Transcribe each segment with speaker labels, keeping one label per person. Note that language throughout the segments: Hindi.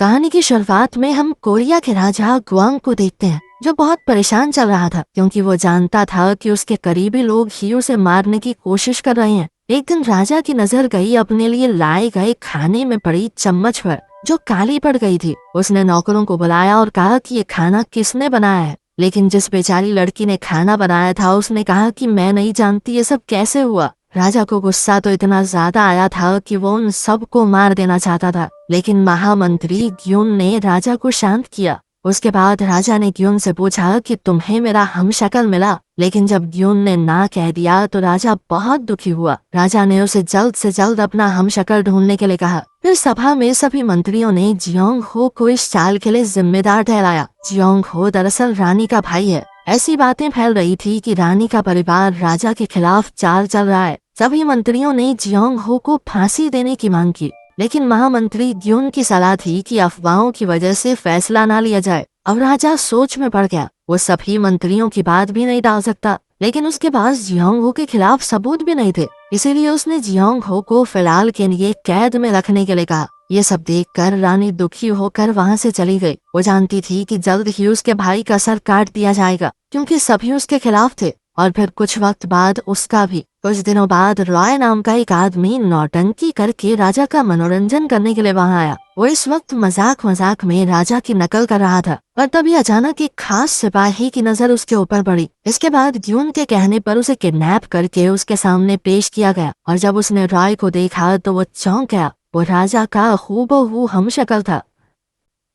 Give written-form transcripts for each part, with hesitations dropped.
Speaker 1: कहानी की शुरुआत में हम कोरिया के राजा गुआंग को देखते हैं, जो बहुत परेशान चल रहा था क्योंकि वो जानता था कि उसके करीबी लोग ही उसे मारने की कोशिश कर रहे हैं। एक दिन राजा की नजर गई अपने लिए लाए गए खाने में पड़ी चम्मच पर, जो काली पड़ गई थी। उसने नौकरों को बुलाया और कहा कि ये खाना किसने बनाया है, लेकिन जिस बेचारी लड़की ने खाना बनाया था उसने कहा कि मैं नहीं जानती ये सब कैसे हुआ। राजा को गुस्सा तो इतना ज्यादा आया था कि वो उन सबको मार देना चाहता था, लेकिन महामंत्री ग्यून ने राजा को शांत किया। उसके बाद राजा ने ग्यून से पूछा कि तुम्हें मेरा हमशक्ल मिला, लेकिन जब ग्यून ने ना कह दिया तो राजा बहुत दुखी हुआ। राजा ने उसे जल्द से जल्द अपना हमशक्ल ढूंढने के लिए कहा। फिर सभा में सभी मंत्रियों ने जियोंग हो को इस चाल के लिए जिम्मेदार ठहराया। जियोंग हो दरअसल रानी का भाई है। ऐसी बातें फैल रही थी कि रानी का परिवार राजा के खिलाफ चाल चल रहा है। सभी मंत्रियों ने जियोंग हो को फांसी देने की मांग की, लेकिन महामंत्री ग्यून की सलाह थी कि अफवाहों की वजह से फैसला ना लिया जाए। अब राजा सोच में पड़ गया। वो सभी मंत्रियों की बात भी नहीं डाल सकता, लेकिन उसके पास जियोंग हो के खिलाफ सबूत भी नहीं थे। इसीलिए उसने जियोंग हो को फिलहाल के लिए कैद में रखने के लिए कहा। ये सब देखकर रानी दुखी होकर वहाँ से चली गई। वो जानती थी कि जल्द ही उसके भाई का सर काट दिया जाएगा, क्योंकि सभी उसके खिलाफ थे, और फिर कुछ वक्त बाद उसका भी। कुछ दिनों बाद रॉय नाम का एक आदमी नौटंकी करके राजा का मनोरंजन करने के लिए वहाँ आया। वो इस वक्त मजाक मजाक में राजा की नकल कर रहा था, पर तभी अचानक एक खास सिपाही की नजर उसके ऊपर पड़ी। इसके बाद ग्यून के कहने पर उसे किडनैप करके उसके सामने पेश किया गया, और जब उसने रॉय को देखा तो वो चौंक गया। वो राजा का हूबहू हमशक्ल था।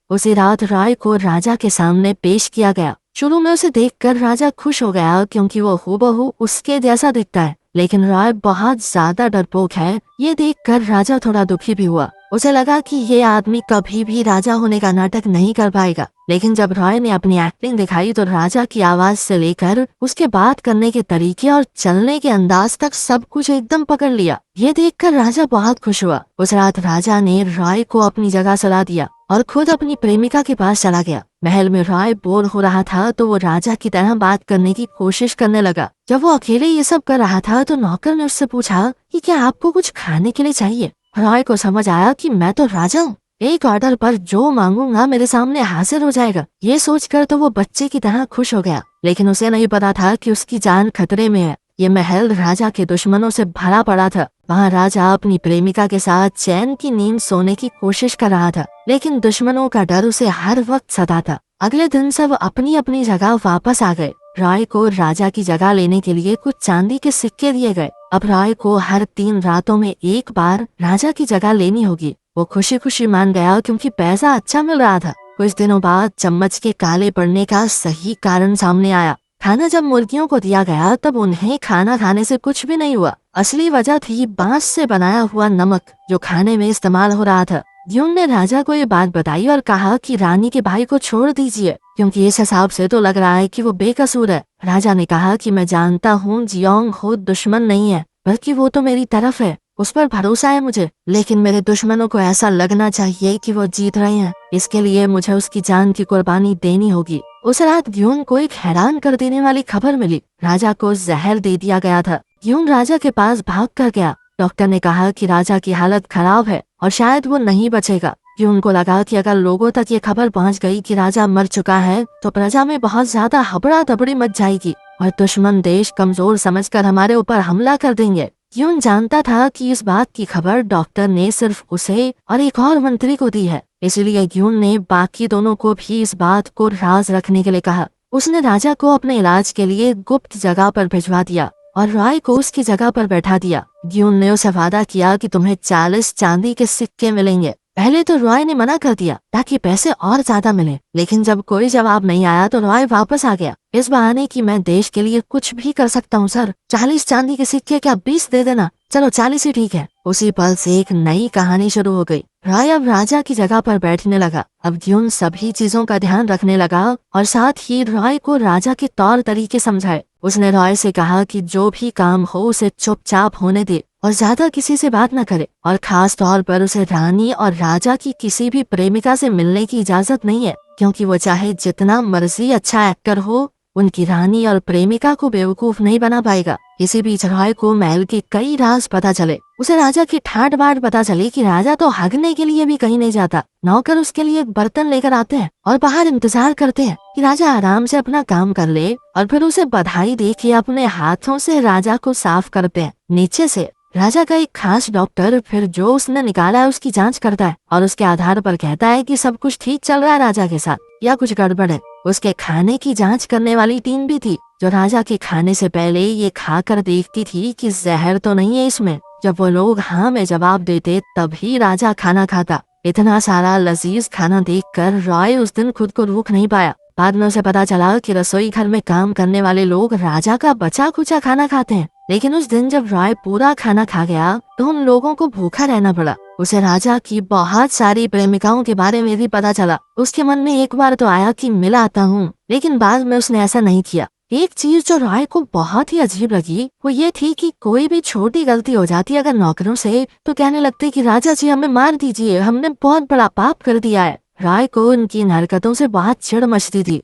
Speaker 1: उसी रात रॉय को राजा के सामने पेश किया गया। शुरू में उसे देखकर राजा खुश हो गया, क्योंकि वो हूबहू उसके जैसा दिखता है, लेकिन रॉय बहुत ज्यादा डरपोक है। ये देखकर राजा थोड़ा दुखी भी हुआ। उसे लगा कि ये आदमी कभी भी राजा होने का नाटक नहीं कर पाएगा। लेकिन जब रॉय ने अपनी एक्टिंग दिखाई तो राजा की आवाज से लेकर उसके बात करने के तरीके और चलने के अंदाज तक सब कुछ एकदम पकड़ लिया। ये देखकर राजा बहुत खुश हुआ। उस रात राजा ने रॉय को अपनी जगह सुला दिया और खुद अपनी प्रेमिका के पास चला गया। महल में रॉय बोर हो रहा था तो वो राजा की तरह बात करने की कोशिश करने लगा। जब वो अकेले ये सब कर रहा था तो नौकर ने उससे पूछा कि क्या आपको कुछ खाने के लिए चाहिए। रॉय को समझ आया कि मैं तो राजा हूँ, एक ऑर्डर पर जो मांगूंगा मेरे सामने हाजिर हो जाएगा। ये सोचकर तो वो बच्चे की तरह खुश हो गया, लेकिन उसे नहीं पता था कि उसकी जान खतरे में है। ये महल राजा के दुश्मनों से भरा पड़ा था। वहाँ राजा अपनी प्रेमिका के साथ चैन की नींद सोने की कोशिश कर रहा था, लेकिन दुश्मनों का डर उसे हर वक्त सताता। अगले दिन सब अपनी अपनी जगह वापस आ गए। रॉय को राजा की जगह लेने के लिए कुछ चांदी के सिक्के दिए गए। अब रॉय को हर 3 रातों में एक बार राजा की जगह लेनी होगी। वो खुशी खुशी मान गया, क्योंकि पैसा अच्छा मिल रहा था। कुछ दिनों बाद चम्मच के काले पड़ने का सही कारण सामने आया। खाना जब मुर्गियों को दिया गया तब उन्हें खाना खाने से कुछ भी नहीं हुआ। असली वजह थी बांस से बनाया हुआ नमक, जो खाने में इस्तेमाल हो रहा था। ग्यून ने राजा को ये बात बताई और कहा कि रानी के भाई को छोड़ दीजिए, क्योंकि इस हिसाब से तो लग रहा है कि वो बेकसूर है। राजा ने कहा कि मैं जानता हूँ जियोंग हो दुश्मन नहीं है, बल्कि वो तो मेरी तरफ है, उस पर भरोसा है मुझे। लेकिन मेरे दुश्मनों को ऐसा लगना चाहिए कि वो जीत रहे हैं, इसके लिए मुझे उसकी जान की कुर्बानी देनी होगी। उस रात ग्यून को एक हैरान कर देने वाली खबर मिली। राजा को जहर दे दिया गया था। ग्यून राजा के पास भाग कर गया। डॉक्टर ने कहा कि राजा की हालत खराब है और शायद वो नहीं बचेगा। ग्यून को लगा कि अगर लोगों तक ये खबर पहुंच गई कि राजा मर चुका है तो प्रजा में बहुत ज्यादा हबड़ा दबड़ी मच जाएगी और दुश्मन देश कमजोर समझकर हमारे ऊपर हमला कर देंगे। ग्यून जानता था कि इस बात की खबर डॉक्टर ने सिर्फ उसे और एक और मंत्री को दी है, इसलिए ग्यून ने बाकी दोनों को भी इस बात को राज रखने के लिए कहा। उसने राजा को अपने इलाज के लिए गुप्त जगह पर भिजवा दिया और रॉय को उसकी जगह पर बैठा दिया। ग्यून ने उसे वादा किया कि तुम्हें 40 चांदी के सिक्के मिलेंगे। पहले तो रॉय ने मना कर दिया ताकि पैसे और ज्यादा मिले, लेकिन जब कोई जवाब नहीं आया तो रॉय वापस आ गया, इस बहाने कि मैं देश के लिए कुछ भी कर सकता हूँ सर। 40 चांदी के सिक्के क्या 20 दे देना? चलो 40 ही ठीक है। उसी पल से एक नई कहानी शुरू हो गई। रॉय अब राजा की जगह पर बैठने लगा। अब ग्यून सभी चीजों का ध्यान रखने लगा और साथ ही रॉय को राजा के तौर तरीके समझाए। उसने रॉय से कहा कि जो भी काम हो उसे चुपचाप होने दे और ज्यादा किसी से बात न करे, और खास तौर पर उसे रानी और राजा की किसी भी प्रेमिका से मिलने की इजाजत नहीं है, क्योंकि वो चाहे जितना मर्जी अच्छा एक्टर हो, उनकी रानी और प्रेमिका को बेवकूफ नहीं बना पाएगा। इसी बीच रॉय को महल के कई राज पता चले। उसे राजा की ठाट बाट पता चली कि राजा तो हगने के लिए भी कहीं नहीं जाता। नौकर उसके लिए एक बर्तन लेकर आते हैं और बाहर इंतजार करते हैं कि राजा आराम से अपना काम कर ले, और फिर उसे बधाई दे के अपने हाथों से राजा को साफ करते हैं। नीचे से राजा का एक खास डॉक्टर फिर जो उसने निकाला है उसकी जांच करता है और उसके आधार पर कहता है कि सब कुछ ठीक चल रहा है राजा के साथ या कुछ गड़बड़ है। उसके खाने की जांच करने वाली टीम भी थी जो राजा के खाने से पहले ये खाकर देखती थी कि जहर तो नहीं है इसमें। जब वो लोग हाँ में जवाब देते तभी राजा खाना खाता। इतना सारा लजीज खाना देखकर रॉय उस दिन खुद को रोक नहीं पाया। बाद में उसे पता चला कि रसोई घर में काम करने वाले लोग राजा का बचा खुचा खाना खाते हैं, लेकिन उस दिन जब रॉय पूरा खाना खा गया तो उन लोगों को भूखा रहना पड़ा। उसे राजा की बहुत सारी प्रेमिकाओं के बारे में भी पता चला। उसके मन में एक बार तो आया कि मिल आता हूँ, लेकिन बाद में उसने ऐसा नहीं किया। एक चीज जो रॉय को बहुत ही अजीब लगी वो ये थी कि कोई भी छोटी गलती हो जाती अगर नौकरों से तो कहने लगते कि राजा जी हमें मार दीजिए, हमने बहुत बड़ा पाप कर दिया है। रॉय को उनकी इन हरकतों से बहुत चिढ़ मचती थी।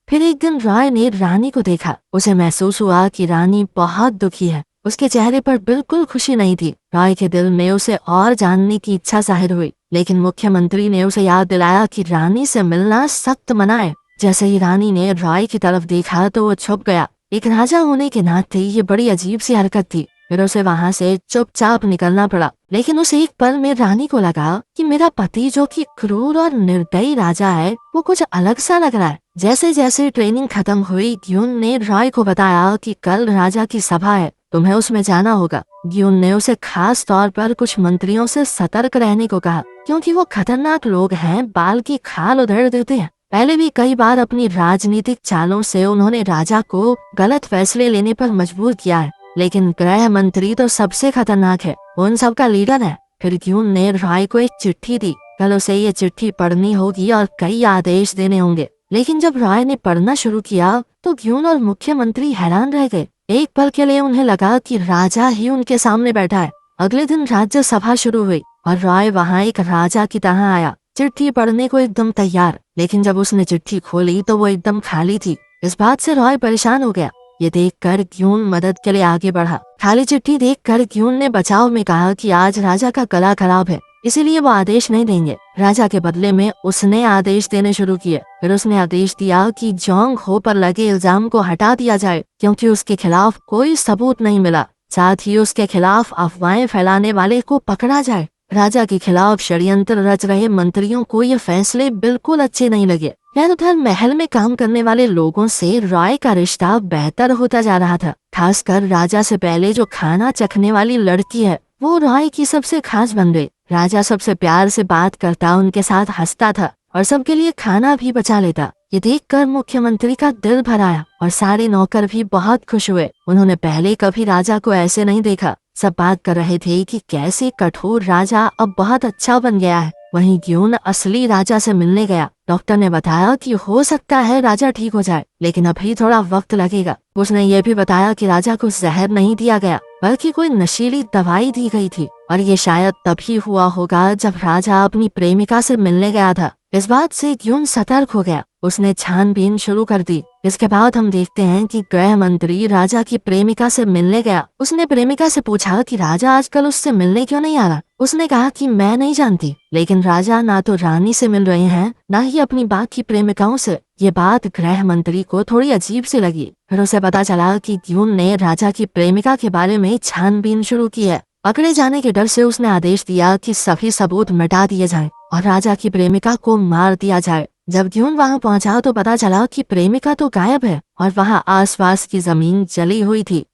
Speaker 1: फिर एक दिन रॉय ने रानी को देखा। उसे महसूस हुआ कि रानी बहुत दुखी है। उसके चेहरे पर बिल्कुल खुशी नहीं थी। रॉय के दिल में उसे और जानने की इच्छा जाहिर हुई, लेकिन मुख्यमंत्री ने उसे याद दिलाया कि रानी से मिलना सख्त मना है। जैसे ही रानी ने रॉय की तरफ देखा तो वो छुप गया। एक राजा होने के नाते ये बड़ी अजीब सी हरकत थी। फिर उसे वहाँ से चुपचाप निकलना पड़ा। लेकिन उसे एक पल में रानी को लगा कि मेरा पति जो कि क्रूर और निर्दयी राजा है वो कुछ अलग सा लग रहा है। जैसे जैसे ट्रेनिंग खत्म हुई ग्यून ने रॉय को बताया कि कल राजा की सभा है, तुम्हें उसमें जाना होगा। ग्यून ने उसे खास तौर पर कुछ मंत्रियों से सतर्क रहने को कहा क्योंकि वो खतरनाक लोग हैं, बाल की खाल उधेड़ देते हैं। पहले भी कई बार अपनी राजनीतिक चालों से उन्होंने राजा को गलत फैसले लेने पर मजबूर किया है, लेकिन गृह मंत्री तो सबसे खतरनाक है, वो उन सबका लीडर है। फिर ग्यून ने रॉय को एक चिट्ठी दी। कल उसे ये चिट्ठी पढ़नी होगी और कई आदेश देने होंगे। लेकिन जब रॉय ने पढ़ना शुरू किया तो ग्यून और मुख्यमंत्री हैरान रह गए। एक पल के लिए उन्हें लगा कि राजा ही उनके सामने बैठा है। अगले दिन राज्य सभा शुरू हुई और रॉय वहाँ एक राजा की तरह आया, चिट्ठी पढ़ने को एकदम तैयार। लेकिन जब उसने चिट्ठी खोली तो वो एकदम खाली थी। इस बात से रॉय परेशान हो गया। ये देखकर ग्यून मदद के लिए आगे बढ़ा। खाली चिट्ठी देखकर ग्यून ने बचाव में कहा कि आज राजा का गला खराब है, इसीलिए वो आदेश नहीं देंगे। राजा के बदले में उसने आदेश देने शुरू किए। फिर उसने आदेश दिया कि जोंग हो पर लगे इल्जाम को हटा दिया जाए क्योंकि उसके खिलाफ कोई सबूत नहीं मिला। साथ ही उसके खिलाफ अफवाहें फैलाने वाले को पकड़ा जाए। राजा के खिलाफ षड्यंत्र रच रहे मंत्रियों को ये फैसले बिल्कुल अच्छे नहीं लगे। उधर महल में काम करने वाले लोगों से रॉय का रिश्ता बेहतर होता जा रहा था। खासकर राजा से पहले जो खाना चखने वाली लड़की है वो रॉय की सबसे खास बन गई। राजा सबसे प्यार से बात करता, उनके साथ हंसता था और सबके लिए खाना भी बचा लेता। ये देखकर मुख्यमंत्री का दिल भर आया और सारे नौकर भी बहुत खुश हुए। उन्होंने पहले कभी राजा को ऐसे नहीं देखा। सब बात कर रहे थे कि कैसे कठोर राजा अब बहुत अच्छा बन गया है। वहीं ग्यून असली राजा से मिलने गया। डॉक्टर ने बताया कि हो सकता है राजा ठीक हो जाए, लेकिन अभी थोड़ा वक्त लगेगा। उसने ये भी बताया कि राजा को जहर नहीं दिया गया बल्कि कोई नशीली दवाई दी गई थी और ये शायद तभी हुआ होगा जब राजा अपनी प्रेमिका से मिलने गया था। इस बात से ग्यून सतर्क हो गया। उसने छानबीन शुरू कर दी। इसके बाद हम देखते हैं कि गृह मंत्री राजा की प्रेमिका से मिलने गया। उसने प्रेमिका से पूछा कि राजा आजकल उससे मिलने क्यों नहीं आ रहा। उसने कहा कि मैं नहीं जानती, लेकिन राजा ना तो रानी से मिल रहे हैं ना ही अपनी बाकी प्रेमिकाओं से। ये बात गृह मंत्री को थोड़ी अजीब सी लगी। फिर उसे पता चला कि ग्यून ने राजा की प्रेमिका के बारे में छानबीन शुरू की है। पकड़े जाने के डर से उसने आदेश दिया कि सभी सबूत मिटा दिए जाएं और राजा की प्रेमिका को मार दिया जाए। जब ग्यून वहां पहुंचा तो पता चला कि प्रेमिका तो गायब है और वहां आसपास की जमीन जली हुई थी।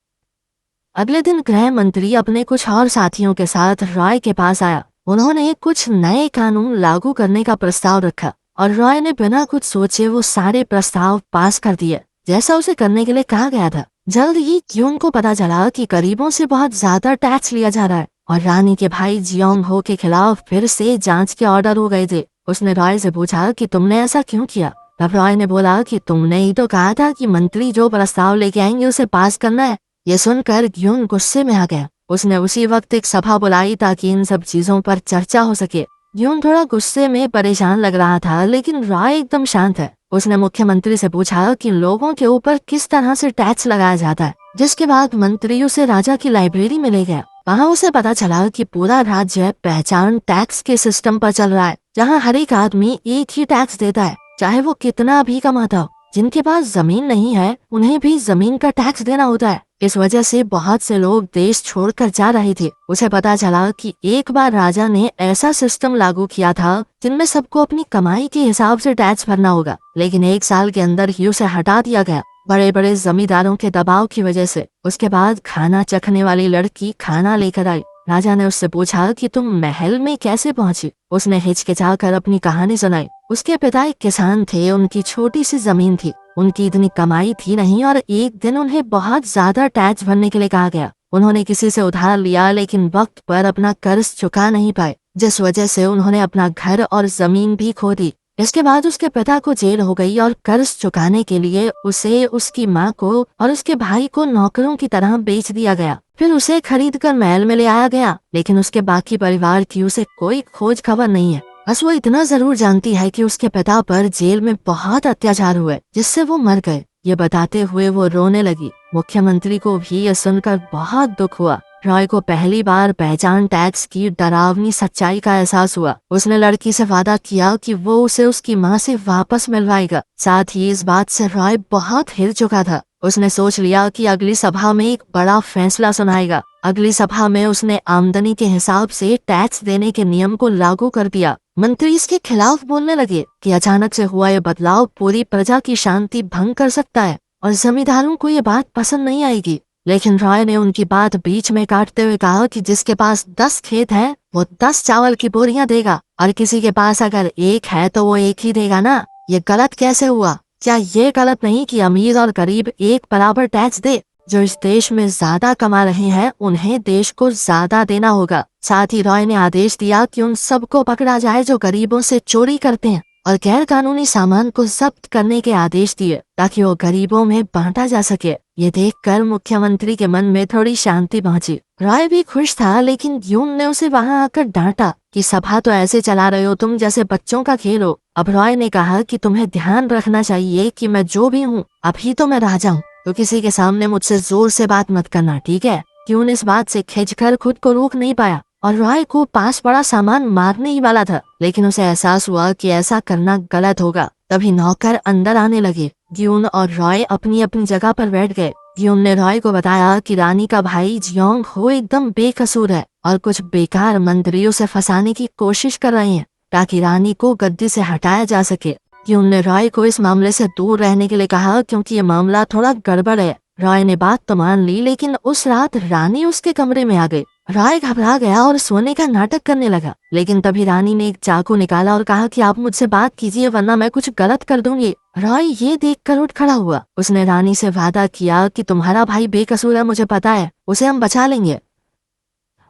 Speaker 1: अगले दिन गृह मंत्री अपने कुछ और साथियों के साथ रॉय के पास आया। उन्होंने कुछ नए कानून लागू करने का प्रस्ताव रखा और रॉय ने बिना कुछ सोचे वो सारे प्रस्ताव पास कर दिए जैसा उसे करने के लिए कहा गया था। जल्द ही ग्यून को पता चला कि गरीबों से बहुत ज्यादा टैक्स लिया जा रहा है और रानी के भाई जियोंग हो के खिलाफ फिर से जांच के ऑर्डर हो गए थे। उसने रॉय से पूछा कि तुमने ऐसा क्यों किया। तब रॉय ने बोला कि तुमने ही तो कहा था कि मंत्री जो प्रस्ताव लेके आएंगे उसे पास करना है। ये सुनकर ग्यून गुस्से में आ गया। उसने उसी वक्त एक सभा बुलाई ताकि इन सब चीजों पर चर्चा हो सके। ग्यून थोड़ा गुस्से में परेशान लग रहा था, लेकिन रॉय एकदम शांत है। उसने मुख्यमंत्री से पूछा कि लोगों के ऊपर किस तरह से टैक्स लगाया जाता है। जिसके बाद मंत्री उसे राजा की लाइब्रेरी में ले गया। वहाँ उसे पता चला कि पूरा राज्य पहचान टैक्स के सिस्टम पर चल रहा है, जहाँ हर एक आदमी एक ही टैक्स देता है, चाहे वो कितना भी कमाता हो। जिनके पास जमीन नहीं है उन्हें भी जमीन का टैक्स देना होता है। इस वजह से बहुत से लोग देश छोड़कर जा रहे थे। उसे पता चला कि एक बार राजा ने ऐसा सिस्टम लागू किया था जिनमें सबको अपनी कमाई के हिसाब से टैक्स भरना होगा, लेकिन 1 साल के अंदर ही उसे हटा दिया गया, बड़े बड़े जमींदारों के दबाव की वजह से। उसके बाद खाना चखने वाली लड़की खाना लेकर आई। राजा ने उससे पूछा कि तुम महल में कैसे पहुंची। उसने हिचकिचाकर अपनी कहानी सुनाई। उसके पिता एक किसान थे, उनकी छोटी सी जमीन थी, उनकी इतनी कमाई थी नहीं और एक दिन उन्हें बहुत ज्यादा टैक्स भरने के लिए कहा गया। उन्होंने किसी से उधार लिया लेकिन वक्त पर अपना कर्ज चुका नहीं पाए, जिस वजह से उन्होंने अपना घर और जमीन भी खो दी। इसके बाद उसके पिता को जेल हो गई और कर्ज चुकाने के लिए उसे, उसकी माँ को और उसके भाई को नौकरों की तरह बेच दिया गया। फिर उसे खरीदकर महल में ले आया गया, लेकिन उसके बाकी परिवार की उसे कोई खोज खबर नहीं है। बस वो इतना जरूर जानती है कि उसके पिता पर जेल में बहुत अत्याचार हुए, जिससे वो मर गए। ये बताते हुए वो रोने लगी। मुख्यमंत्री को भी ये सुनकर बहुत दुख हुआ। रॉय को पहली बार पहचान टैक्स की डरावनी सच्चाई का एहसास हुआ। उसने लड़की से वादा किया कि वो उसे उसकी माँ से वापस मिलवाएगा। साथ ही इस बात से रॉय बहुत हिल चुका था। उसने सोच लिया कि अगली सभा में एक बड़ा फैसला सुनाएगा। अगली सभा में उसने आमदनी के हिसाब से टैक्स देने के नियम को लागू कर दिया। मंत्री इसके खिलाफ बोलने लगे कि अचानक से हुआ ये बदलाव पूरी प्रजा की शांति भंग कर सकता है और जमींदारों को ये बात पसंद नहीं आएगी। लेकिन रॉय ने उनकी बात बीच में काटते हुए कहा कि जिसके पास 10 खेत है वो 10 चावल की बोरियां देगा, और किसी के पास अगर 1 है तो वो 1 ही देगा ना। ये गलत कैसे हुआ? क्या ये गलत नहीं कि अमीर और गरीब एक बराबर टैक्स दे? जो इस देश में ज्यादा कमा रहे हैं उन्हें देश को ज्यादा देना होगा। साथ ही रॉय ने आदेश दिया कि उन सबको पकड़ा जाए जो गरीबों से चोरी करते हैं, और गैर कानूनी सामान को जब्त करने के आदेश दिए ताकि वो गरीबों में बांटा जा सके। ये देखकर मुख्यमंत्री के मन में थोड़ी शांति पहुंची। रॉय भी खुश था, लेकिन यून ने उसे वहां आकर डांटा कि सभा तो ऐसे चला रहे हो तुम जैसे बच्चों का खेल हो। अब रॉय ने कहा कि तुम्हें ध्यान रखना चाहिए कि मैं जो भी हूँ अभी तो मैं राजा हूँ, तो किसी के सामने मुझसे जोर से बात मत करना, ठीक है? यून इस बात से खिंचकर खुद को रोक नहीं पाया और रॉय को पास बड़ा सामान मारने ही वाला था, लेकिन उसे एहसास हुआ कि ऐसा करना गलत होगा। तभी नौकर अंदर आने लगे। ग्यून और रॉय अपनी अपनी जगह पर बैठ गए। ग्यून ने रॉय को बताया कि रानी का भाई जियोंग हो एकदम बेकसूर है और कुछ बेकार मंत्रियों से फंसाने की कोशिश कर रहे हैं ताकि रानी को गद्दी से हटाया जा सके। ग्यून ने रॉय को इस मामले से दूर रहने के लिए कहा क्योंकि ये मामला थोड़ा गड़बड़ है। रॉय ने बात तो मान ली, लेकिन उस रात रानी उसके कमरे में आ गई। रॉय घबरा गया और सोने का नाटक करने लगा, लेकिन तभी रानी ने एक चाकू निकाला और कहा कि आप मुझसे बात कीजिए वरना मैं कुछ गलत कर दूंगी। रॉय ये देखकर उठ खड़ा हुआ। उसने रानी से वादा किया कि तुम्हारा भाई बेकसूर है, मुझे पता है, उसे हम बचा लेंगे।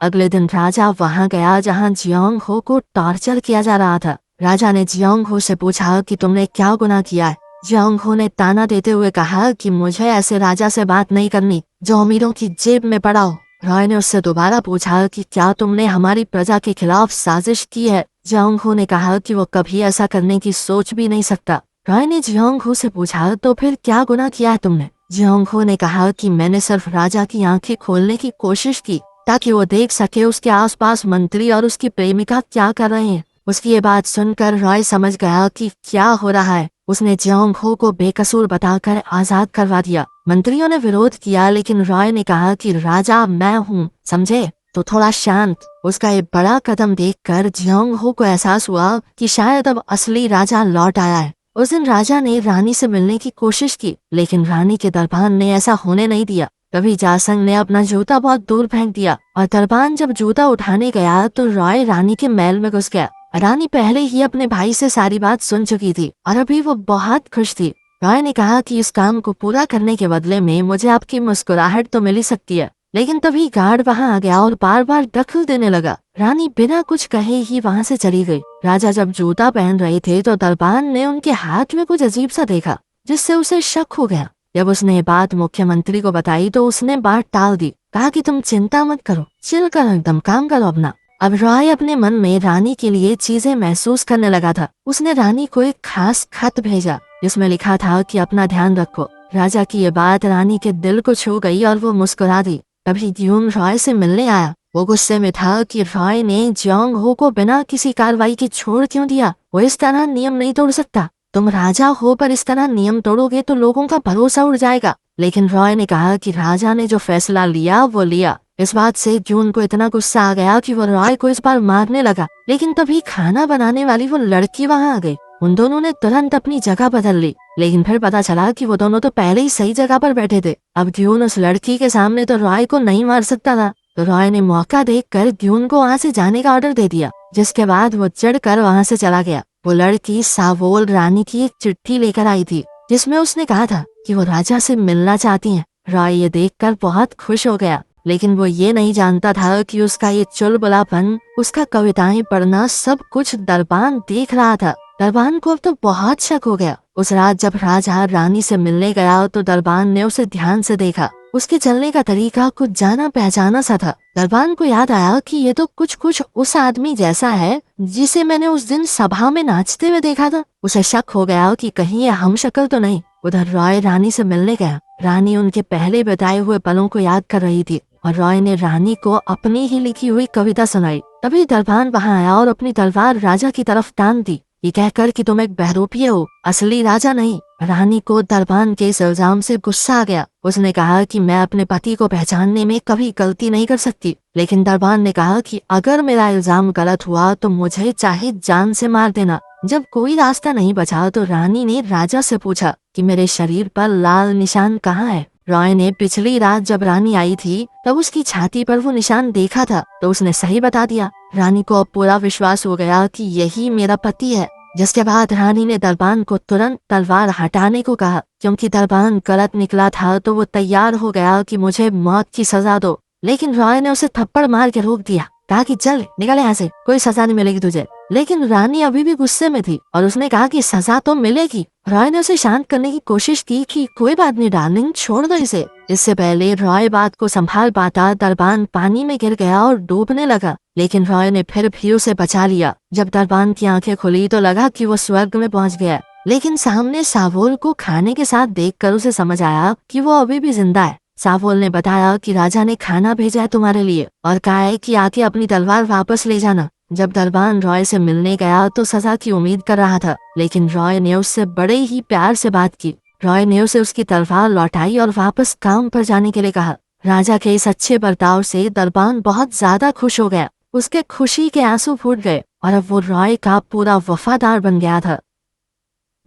Speaker 1: अगले दिन राजा वहाँ गया जहाँ जियोंग हो को टॉर्चर किया जा रहा था। राजा ने जियोंग हो से पूछा कि तुमने क्या गुनाह किया है। जियोंग हो ने ताना देते हुए कहा कि मुझे ऐसे राजा से बात नहीं करनी जो अमीरों की जेब में पड़ा हो। रॉय ने उससे दोबारा पूछा कि क्या तुमने हमारी प्रजा के खिलाफ साजिश की है। जियोंग हो ने कहा कि वो कभी ऐसा करने की सोच भी नहीं सकता। रॉय ने जियोंग हो से पूछा तो फिर क्या गुनाह किया है तुमने। जियोंग हो ने कहा कि मैंने सिर्फ राजा की आंखें खोलने की कोशिश की ताकि वो देख सके उसके आसपास मंत्री और उसकी प्रेमिका क्या कर रहे हैं। उसकी ये बात सुनकर रॉय समझ गया कि क्या हो रहा है। उसने जियोंग हो को बेकसूर बताकर आजाद करवा दिया। मंत्रियों ने विरोध किया, लेकिन रॉय ने कहा कि राजा मैं हूँ, समझे, तो थोड़ा शांत। उसका ये बड़ा कदम देखकर जियोंग हो को एहसास हुआ कि शायद अब असली राजा लौट आया है। उस दिन राजा ने रानी से मिलने की कोशिश की, लेकिन रानी के दरबान ने ऐसा होने नहीं दिया। तभी जासंग ने अपना जूता बहुत दूर फेंक दिया और दरबान जब जूता उठाने गया तो रॉय रानी के महल में घुस गया। रानी पहले ही अपने भाई से सारी बात सुन चुकी थी और अभी वो बहुत खुश थी। रॉय ने कहा कि इस काम को पूरा करने के बदले में मुझे आपकी मुस्कुराहट तो मिल ही सकती है। लेकिन तभी गार्ड वहां आ गया और बार बार दखल देने लगा। रानी बिना कुछ कहे ही वहां से चली गई। राजा जब जूता पहन रहे थे तो दरबान ने उनके हाथ में कुछ अजीब सा देखा, जिससे उसे शक हो गया। जब उसने ये बात मुख्यमंत्री को बताई तो उसने बात टाल दी, कहा कि तुम चिंता मत करो, चिल कर एकदम काम करो अपना। अब रॉय अपने मन में रानी के लिए चीजें महसूस करने लगा था। उसने रानी को एक खास खत भेजा जिसमें लिखा था कि अपना ध्यान रखो, राजा की ये बात रानी के दिल को छू गई और वो मुस्कुरा दी। तभी ग्यून रॉय से मिलने आया। वो गुस्से में था कि रॉय ने जियोंग हो को बिना किसी कार्रवाई के छोड़ क्यों दिया। वो इस तरह नियम नहीं तोड़ सकता। तुम राजा हो पर इस तरह नियम तोड़ोगे तो लोगों का भरोसा उड़ जाएगा। लेकिन रॉय ने कहा कि राजा ने जो फैसला लिया वो लिया। इस बात से ग्यून को इतना गुस्सा आ गया कि वो रॉय को इस बार मारने लगा। लेकिन तभी खाना बनाने वाली वो लड़की वहाँ आ गई। उन दोनों ने तुरंत अपनी जगह बदल ली। लेकिन फिर पता चला कि वो दोनों तो पहले ही सही जगह पर बैठे थे। अब ग्यून उस लड़की के सामने तो रॉय को नहीं मार सकता था। तो रॉय ने मौका देखकर ग्यून को वहाँ से जाने का ऑर्डर दे दिया, जिसके बाद वो चढ़कर वहाँ से चला गया। वो लड़की सावोल रानी की एक चिट्ठी लेकर आई थी, जिसमें उसने कहा था कि वो राजा से मिलना चाहती हैं। रॉय ये देखकर बहुत खुश हो गया, लेकिन वो ये नहीं जानता था कि उसका ये चुलबुलापन, उसका कविताएं पढ़ना सब कुछ दरबान देख रहा था। दरबान को अब तो बहुत शक हो गया। उस रात जब राजा रानी से मिलने गया तो दरबान ने उसे ध्यान से देखा। उसके चलने का तरीका कुछ जाना पहचाना सा था। दरबान को याद आया कि ये तो कुछ उस आदमी जैसा है जिसे मैंने उस दिन सभा में नाचते हुए देखा था। उसे शक हो गया कि कहीं ये हमशक्ल तो नहीं। उधर रॉय रानी से मिलने गया। रानी उनके पहले बताए हुए पलों को याद कर रही थी और रॉय ने रानी को अपनी ही लिखी हुई कविता सुनाई। तभी दरबान वहाँ आया और अपनी तलवार राजा की तरफ तान दी, ये कहकर कि तुम एक बहरूपीय हो, असली राजा नहीं। रानी को दरबान के इस इल्जाम से गुस्सा आ गया। उसने कहा कि मैं अपने पति को पहचानने में कभी गलती नहीं कर सकती। लेकिन दरबान ने कहा कि अगर मेरा इल्जाम गलत हुआ तो मुझे चाहे जान से मार देना। जब कोई रास्ता नहीं बचा तो रानी ने राजा से पूछा कि मेरे शरीर पर लाल निशान कहाँ है। रॉय ने पिछली रात जब रानी आई थी तब उसकी छाती पर वो निशान देखा था, तो उसने सही बता दिया। रानी को अब पूरा विश्वास हो गया कि यही मेरा पति है। जिसके बाद रानी ने दरबान को तुरंत तलवार हटाने को कहा। क्योंकि दरबान गलत निकला था तो वो तैयार हो गया कि मुझे मौत की सजा दो। लेकिन रॉय ने उसे थप्पड़ मार के रोक दिया, कहा कि चल निकल यहाँ से, कोई सजा नहीं मिलेगी तुझे। लेकिन रानी अभी भी गुस्से में थी और उसने कहा कि सजा तो मिलेगी। रॉय ने उसे शांत करने की कोशिश की कि कोई बात नहीं डार्लिंग, छोड़ दो इसे। इससे पहले रॉय बात को संभाल पाता, दरबान पानी में गिर गया और डूबने लगा। लेकिन रॉय ने फिर भी उसे बचा लिया। जब दरबान की आंखें खुली तो लगा कि वो स्वर्ग में पहुंच गया। लेकिन सामने सावोल को खाने के साथ देखकर उसे समझ आया कि वो अभी भी जिंदा है। सावोल ने बताया कि राजा ने खाना भेजा है तुम्हारे लिए और कहा है कि आके अपनी तलवार वापस ले जाना। जब दरबान रॉय से मिलने गया तो सजा की उम्मीद कर रहा था, लेकिन रॉय ने उससे बड़े ही प्यार से बात की। रॉय ने उसे उसकी तलवार लौटाई और वापस काम पर जाने के लिए कहा। राजा के इस अच्छे बर्ताव से दरबान बहुत ज्यादा खुश हो गया। उसके खुशी के आंसू फूट गए और अब वो रॉय का पूरा वफादार बन गया था।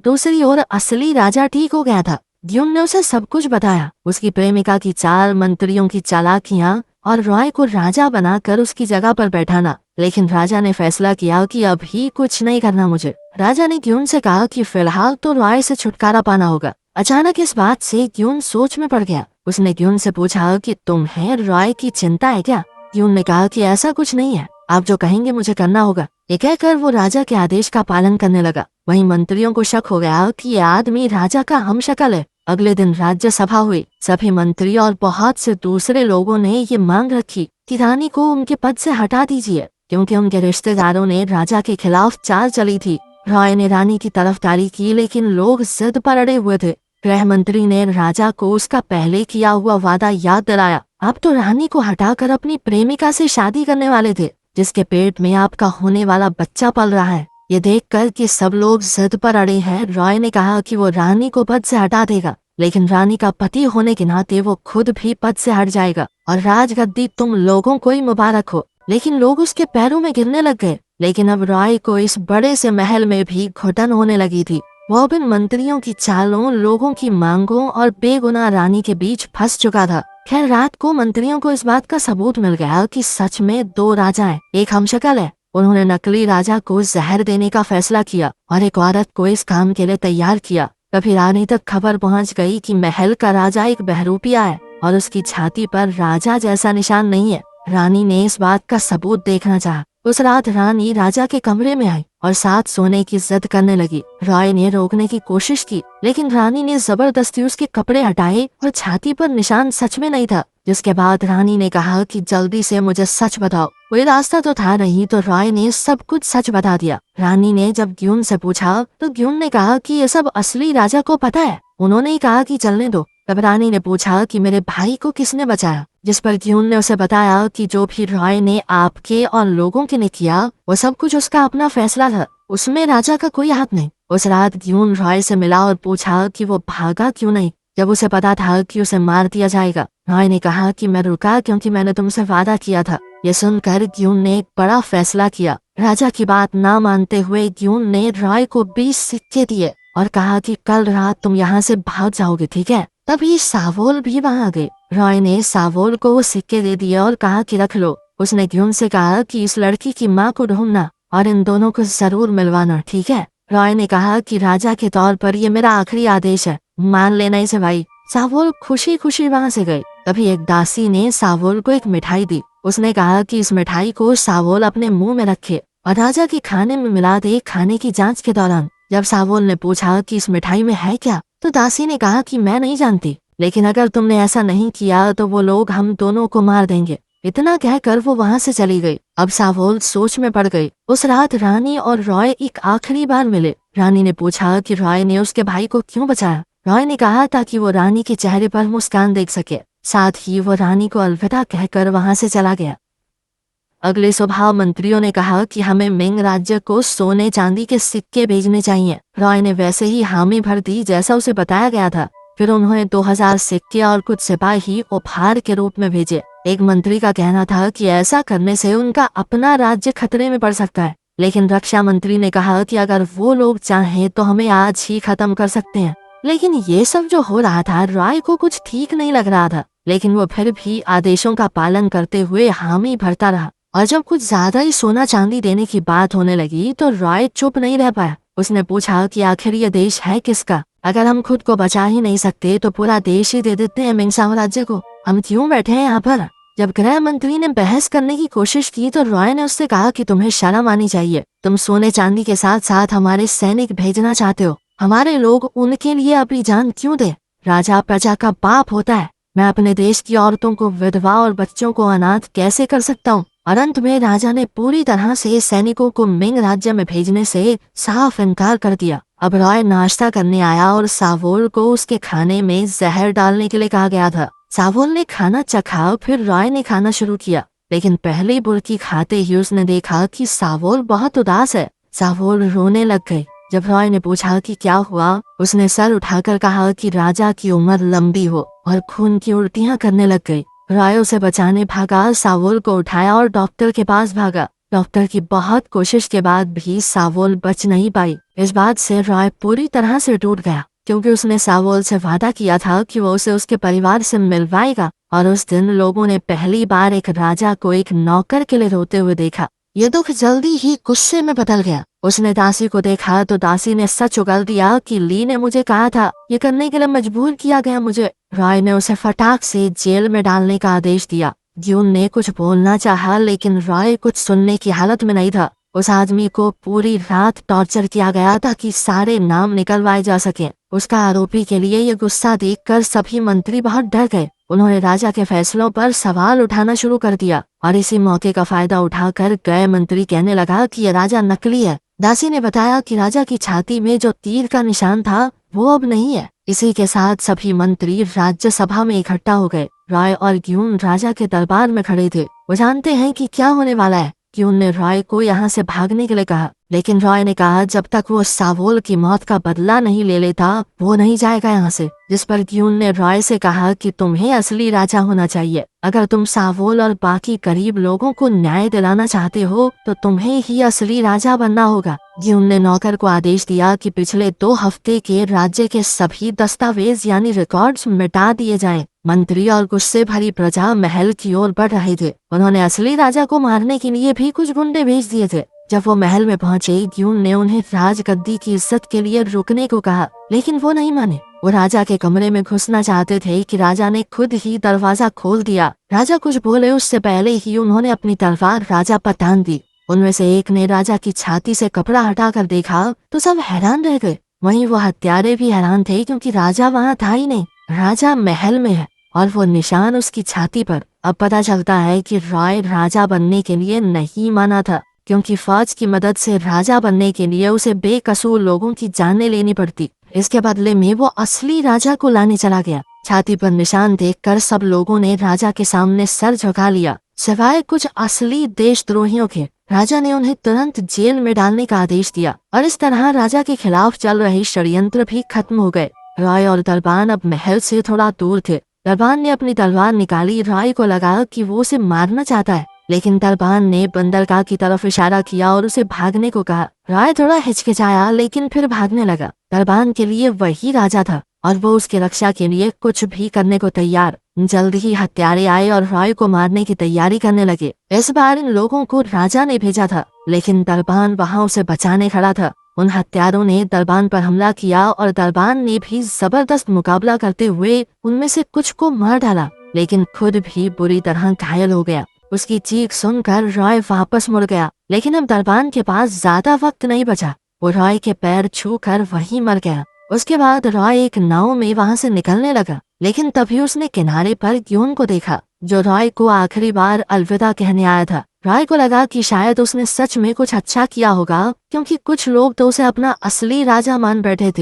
Speaker 1: दूसरी ओर असली राजा ठीक हो गया था। ग्यून ने उसे सब कुछ बताया, उसकी प्रेमिका की चाल, मंत्रियों की चालाकियां और रॉय को राजा बनाकर उसकी जगह पर बैठाना। लेकिन राजा ने फैसला किया कि अभी कुछ नहीं करना मुझे। राजा ने ग्यून से कहा कि फिलहाल तो रॉय से छुटकारा पाना होगा। अचानक इस बात से ग्यून सोच में पड़ गया। उसने ग्यून से पूछा कि तुम्हें रॉय की चिंता है क्या? ग्यून ने कहा कि ऐसा कुछ नहीं है, आप जो कहेंगे मुझे करना होगा। ये कहकर वो राजा के आदेश का पालन करने लगा। वहीं मंत्रियों को शक हो गया कि ये आदमी राजा का हमशक्ल है। अगले दिन राज्य सभा हुई। सभी मंत्री और बहुत से दूसरे लोगों ने ये मांग रखी कि रानी को उनके पद से हटा दीजिए, क्योंकि उनके रिश्तेदारों ने राजा के खिलाफ चाल चली थी। रॉय ने रानी की तरफदारी की, लेकिन लोग जिद पर अड़े हुए थे। गृह मंत्री ने राजा को उसका पहले किया हुआ वादा याद दिलाया। आप तो रानी को हटाकर अपनी प्रेमिका से शादी करने वाले थे, जिसके पेट में आपका होने वाला बच्चा पल रहा है। ये देखकर कि सब लोग जिद पर अड़े हैं, रॉय ने कहा कि वो रानी को पद से हटा देगा, लेकिन रानी का पति होने के नाते वो खुद भी पद से हट जाएगा और राजगद्दी तुम लोगों को ही मुबारक हो। लेकिन लोग उसके पैरों में गिरने लग गए। लेकिन अब रॉय को इस बड़े से महल में भी घुटन होने लगी थी। वो अब इन मंत्रियों की चालों, लोगों की मांगों और बेगुनाह रानी के बीच फंस चुका था। खैर, रात को मंत्रियों को इस बात का सबूत मिल गया कि सच में दो राजा हैं, एक हमशक्ल है। उन्होंने नकली राजा को जहर देने का फैसला किया और एक औरत को इस काम के लिए तैयार किया। तभी रानी तक खबर पहुंच गई कि महल का राजा एक बहरूपिया है और उसकी छाती पर राजा जैसा निशान नहीं है। रानी ने इस बात का सबूत देखना चाहा। उस रात रानी राजा के कमरे में आई और साथ सोने की जिद करने लगी। रॉय ने रोकने की कोशिश की, लेकिन रानी ने जबरदस्ती उसके कपड़े हटाए और छाती पर निशान सच में नहीं था। जिसके बाद रानी ने कहा कि जल्दी से मुझे सच बताओ। कोई रास्ता तो था नहीं, तो रॉय ने सब कुछ सच बता दिया। रानी ने जब ग्यून से पूछा तो ग्यून ने कहा कि ये सब असली राजा को पता है। उन्होंने कहा कि चलने दो। तब रानी ने पूछा कि मेरे भाई को किसने बचाया, जिस पर ग्यून ने उसे बताया कि जो भी रॉय ने आपके और लोगों के ने किया वो सब कुछ उसका अपना फैसला था, उसमें राजा का कोई हाथ नहीं। उस रात ग्यून रॉय से मिला और पूछा कि वो भागा क्यों नहीं, जब उसे पता था कि उसे मार दिया जाएगा। रॉय ने कहा कि मैं रुका क्योंकि मैंने तुमसे वादा किया था। ये सुनकर ग्यून ने एक बड़ा फैसला किया। राजा की बात ना मानते हुए ग्यून ने रॉय को 20 सिक्के दिए और कहा कि कल रात तुम यहाँ से भाग जाओगे, ठीक है। तभी सावोल भी वहाँ आ गए। रॉय ने सावोल को वो सिक्के दे दिए और कहा कि रख लो। उसने ग्यून से कहा कि इस लड़की की माँ को ढूंढना और इन दोनों को जरूर मिलवाना, ठीक है। रॉय ने कहा कि राजा के तौर पर ये मेरा आखिरी आदेश है, मान लेना इसे भाई। सावोल खुशी खुशी वहाँ से गए। तभी एक दासी ने सावोल को एक मिठाई दी। उसने कहा कि इस मिठाई को सावोल अपने मुंह में रखे और राजा के खाने में मिला दे। खाने की जांच के दौरान जब सावोल ने पूछा कि इस मिठाई में है क्या, तो दासी ने कहा कि मैं नहीं जानती, लेकिन अगर तुमने ऐसा नहीं किया तो वो लोग हम दोनों को मार देंगे। इतना कहकर वो वहाँ से चली गई। अब सावोल सोच में पड़ गई। उस रात रानी और रॉय एक आखिरी बार मिले। रानी ने पूछा कि रॉय ने उसके भाई को क्यों बचाया। रॉय ने कहा ताकि वो रानी के चेहरे पर मुस्कान देख सके। साथ ही वो रानी को अलविदा कहकर वहाँ से चला गया। अगले सुबह मंत्रियों ने कहा कि हमें मिंग राज्य को सोने चांदी के सिक्के भेजने चाहिए। रॉय ने वैसे ही हामी भर दी जैसा उसे बताया गया था। फिर उन्होंने 2000 सिक्के और कुछ सिपाही उपहार के रूप में भेजे। एक मंत्री का कहना था कि ऐसा करने से उनका अपना राज्य खतरे में पड़ सकता है, लेकिन रक्षा मंत्री ने कहा कि अगर वो लोग चाहें तो हमें आज ही खत्म कर सकते हैं। लेकिन ये सब जो हो रहा था रॉय को कुछ ठीक नहीं लग रहा था, लेकिन वो फिर भी आदेशों का पालन करते हुए हामी भरता रहा। और जब कुछ ज्यादा ही सोना चांदी देने की बात होने लगी तो रॉय चुप नहीं रह पाया। उसने पूछा कि आखिर ये देश है किसका? अगर हम खुद को बचा ही नहीं सकते तो पूरा देश ही दे देते हैं मिंग साम्राज्य को। हम क्यों बैठे हैं यहाँ पर? जब गृह मंत्री ने बहस करने की कोशिश की तो रॉय ने उससे कहा कि तुम्हें शर्म आनी चाहिए। तुम सोने चांदी के साथ साथ हमारे सैनिक भेजना चाहते हो। हमारे लोग उनके लिए अपनी जान क्यों दे? राजा प्रजा का बाप होता है। मैं अपने देश की औरतों को विधवा और बच्चों को अनाथ कैसे कर सकता हूँ? और अंत में राजा ने पूरी तरह से सैनिकों को मिंग राज्य में भेजने से साफ इनकार कर दिया। अब रॉय नाश्ता करने आया और सावोल को उसके खाने में जहर डालने के लिए कहा गया था। सावोल ने खाना चखा, फिर रॉय ने खाना शुरू किया, लेकिन पहली बुर्की खाते ही उसने देखा कि सावोल बहुत उदास है। सावोल रोने लग गई। जब रॉय ने पूछा कि क्या हुआ, उसने सर उठाकर कहा कि राजा की उम्र लंबी हो और खून की उल्टियां करने लग गई। रॉय उसे बचाने भागा, सावोल को उठाया और डॉक्टर के पास भागा। डॉक्टर की बहुत कोशिश के बाद भी सावोल बच नहीं पाई। इस बात से रॉय पूरी तरह से टूट गया, क्योंकि उसने सावोल से वादा किया था कि वो उसे उसके परिवार से मिलवाएगा। और उस दिन लोगों ने पहली बार एक राजा को एक नौकर के लिए रोते हुए देखा। ये दुख जल्दी ही गुस्से में बदल गया। उसने दासी को देखा तो दासी ने सच उगल दिया कि ली ने मुझे कहा था, ये करने के लिए मजबूर किया गया मुझे। रॉय ने उसे फटाक से जेल में डालने का आदेश दिया। ग्यून ने कुछ बोलना चाहा, लेकिन रॉय कुछ सुनने की हालत में नहीं था। उस आदमी को पूरी रात टॉर्चर किया गया ताकि सारे नाम निकलवाए जा सके। उसका आरोपी के लिए ये गुस्सा देखकर सभी मंत्री बहुत डर गए। उन्होंने राजा के फैसलों पर सवाल उठाना शुरू कर दिया और इसी मौके का फायदा उठाकर गए मंत्री कहने लगा कि ये राजा नकली है। दासी ने बताया कि राजा की छाती में जो तीर का निशान था वो अब नहीं है। इसी के साथ सभी मंत्री राज्यसभा में इकट्ठा हो गए। रॉय और ग्यून राजा के दरबार में खड़े थे। वो जानते हैं कि क्या होने वाला है। ग्यून ने रॉय को यहाँ से भागने के लिए कहा, लेकिन रॉय ने कहा जब तक वो सावोल की मौत का बदला नहीं ले लेता वो नहीं जाएगा यहाँ से। जिस पर ग्यून ने रॉय से कहा कि तुम्हें असली राजा होना चाहिए। अगर तुम सावोल और बाकी गरीब लोगों को न्याय दिलाना चाहते हो तो तुम्हें ही असली राजा बनना होगा। ग्यून ने नौकर को आदेश दिया कि पिछले 2 हफ्ते के राज्य के सभी दस्तावेज यानी रिकॉर्ड्स मिटा दिए जाएं। मंत्री और गुस्से भरी प्रजा महल की ओर बढ़ रहे थे। उन्होंने असली राजा को मारने के लिए भी कुछ गुंडे भेज दिए थे। जब वो महल में पहुंचे, ग्यून ने उन्हें राजगद्दी की इज्जत के लिए रुकने को कहा, लेकिन वो नहीं माने। वो राजा के कमरे में घुसना चाहते थे कि राजा ने खुद ही दरवाजा खोल दिया। राजा कुछ बोले उससे पहले ही उन्होंने अपनी तलवार राजा पर तान दी। उनमें से एक ने राजा की छाती से कपड़ा हटाकर देखा तो सब हैरान रह गए। वहीं वो हत्यारे भी हैरान थे क्योंकि राजा वहां था ही नहीं। राजा महल में है और वो निशान उसकी छाती पर। अब पता चलता है कि रॉय राजा बनने के लिए नहीं माना था, क्योंकि फौज की मदद से राजा बनने के लिए उसे बेकसूर लोगों की जानें लेनी पड़ती। इसके बदले में वो असली राजा को लाने चला गया। छाती पर निशान देखकर सब लोगों ने राजा के सामने सर झुका लिया, सिवाय कुछ असली देशद्रोहियों के। राजा ने उन्हें तुरंत जेल में डालने का आदेश दिया और इस तरह राजा के खिलाफ चल रहे षड्यंत्र भी खत्म हो गए। रॉय और दरबान अब महल से थोड़ा दूर थे। दरबान ने अपनी तलवार निकाली। रॉय को लगा कि वो उसे मारना चाहता है, लेकिन दरबान ने बंदरगाह की तरफ इशारा किया और उसे भागने को कहा। रॉय थोड़ा हिचकिचाया लेकिन फिर भागने लगा। दरबान के लिए वही राजा था और वो उसकी रक्षा के लिए कुछ भी करने को तैयार। जल्द ही हत्यारे आए और रॉय को मारने की तैयारी करने लगे। इस बार इन लोगों को राजा ने भेजा था, लेकिन दरबान वहां उसे बचाने खड़ा था। उन हत्यारों ने दरबान पर हमला किया और दरबान ने भी जबरदस्त मुकाबला करते हुए उनमें से कुछ को मार डाला, लेकिन खुद भी बुरी तरह घायल हो गया। उसकी चीख सुनकर रॉय वापस मुड़ गया, लेकिन अब दरबान के पास ज्यादा वक्त नहीं बचा। वो रॉय के पैर छू कर वहीं मर गया। उसके बाद रॉय एक नाव में वहां से निकलने लगा, लेकिन तभी उसने किनारे पर ग्यून को देखा, जो रॉय को आखिरी बार अलविदा कहने आया था। रॉय को लगा कि शायद उसने सच में कुछ अच्छा किया होगा, क्योंकि कुछ लोग तो उसे अपना असली राजा मान बैठे थे।